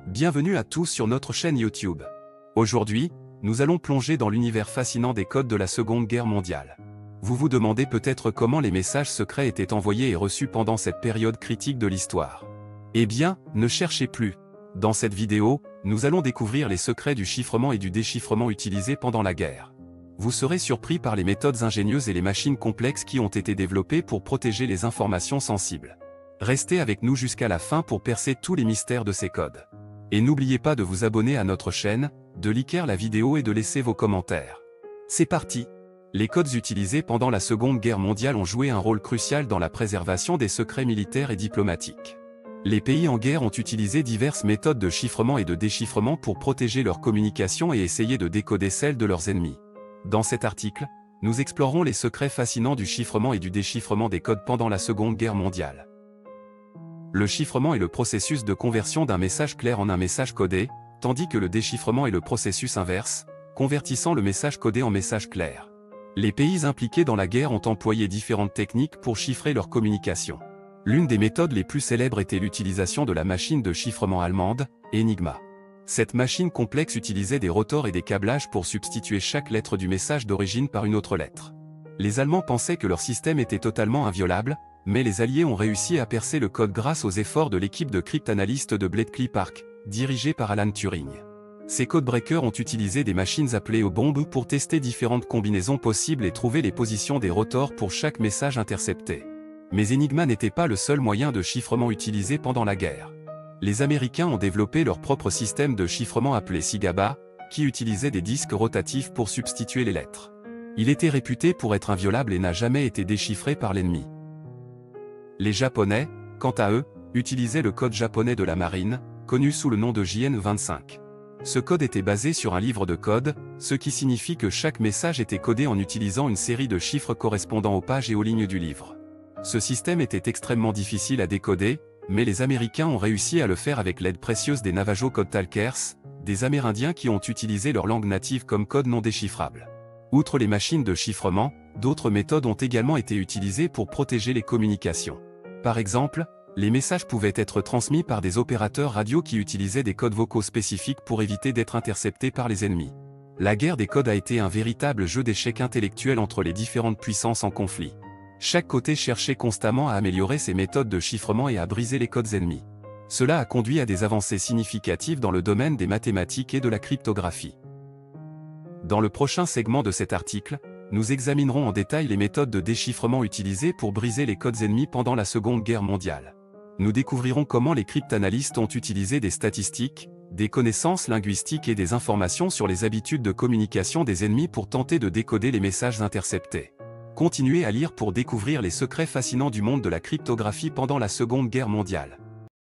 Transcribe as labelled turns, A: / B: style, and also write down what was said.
A: Bienvenue à tous sur notre chaîne YouTube. Aujourd'hui, nous allons plonger dans l'univers fascinant des codes de la Seconde Guerre mondiale. Vous vous demandez peut-être comment les messages secrets étaient envoyés et reçus pendant cette période critique de l'histoire. Eh bien, ne cherchez plus. Dans cette vidéo, nous allons découvrir les secrets du chiffrement et du déchiffrement utilisés pendant la guerre. Vous serez surpris par les méthodes ingénieuses et les machines complexes qui ont été développées pour protéger les informations sensibles. Restez avec nous jusqu'à la fin pour percer tous les mystères de ces codes. Et n'oubliez pas de vous abonner à notre chaîne, de liker la vidéo et de laisser vos commentaires. C'est parti! Les codes utilisés pendant la Seconde Guerre mondiale ont joué un rôle crucial dans la préservation des secrets militaires et diplomatiques. Les pays en guerre ont utilisé diverses méthodes de chiffrement et de déchiffrement pour protéger leurs communications et essayer de décoder celles de leurs ennemis. Dans cet article, nous explorerons les secrets fascinants du chiffrement et du déchiffrement des codes pendant la Seconde Guerre mondiale. Le chiffrement est le processus de conversion d'un message clair en un message codé, tandis que le déchiffrement est le processus inverse, convertissant le message codé en message clair. Les pays impliqués dans la guerre ont employé différentes techniques pour chiffrer leurs communications. L'une des méthodes les plus célèbres était l'utilisation de la machine de chiffrement allemande, Enigma. Cette machine complexe utilisait des rotors et des câblages pour substituer chaque lettre du message d'origine par une autre lettre. Les Allemands pensaient que leur système était totalement inviolable, mais les Alliés ont réussi à percer le code grâce aux efforts de l'équipe de cryptanalystes de Bletchley Park, dirigée par Alan Turing. Ces codebreakers ont utilisé des machines appelées aux bombes pour tester différentes combinaisons possibles et trouver les positions des rotors pour chaque message intercepté. Mais Enigma n'était pas le seul moyen de chiffrement utilisé pendant la guerre. Les Américains ont développé leur propre système de chiffrement appelé SIGABA, qui utilisait des disques rotatifs pour substituer les lettres. Il était réputé pour être inviolable et n'a jamais été déchiffré par l'ennemi. Les Japonais, quant à eux, utilisaient le code japonais de la marine, connu sous le nom de JN25. Ce code était basé sur un livre de code, ce qui signifie que chaque message était codé en utilisant une série de chiffres correspondant aux pages et aux lignes du livre. Ce système était extrêmement difficile à décoder, mais les Américains ont réussi à le faire avec l'aide précieuse des Navajo Code Talkers, des Amérindiens qui ont utilisé leur langue native comme code non déchiffrable. Outre les machines de chiffrement, d'autres méthodes ont également été utilisées pour protéger les communications. Par exemple, les messages pouvaient être transmis par des opérateurs radio qui utilisaient des codes vocaux spécifiques pour éviter d'être interceptés par les ennemis. La guerre des codes a été un véritable jeu d'échecs intellectuel entre les différentes puissances en conflit. Chaque côté cherchait constamment à améliorer ses méthodes de chiffrement et à briser les codes ennemis. Cela a conduit à des avancées significatives dans le domaine des mathématiques et de la cryptographie. Dans le prochain segment de cet article, nous examinerons en détail les méthodes de déchiffrement utilisées pour briser les codes ennemis pendant la Seconde Guerre mondiale. Nous découvrirons comment les cryptanalystes ont utilisé des statistiques, des connaissances linguistiques et des informations sur les habitudes de communication des ennemis pour tenter de décoder les messages interceptés. Continuez à lire pour découvrir les secrets fascinants du monde de la cryptographie pendant la Seconde Guerre mondiale.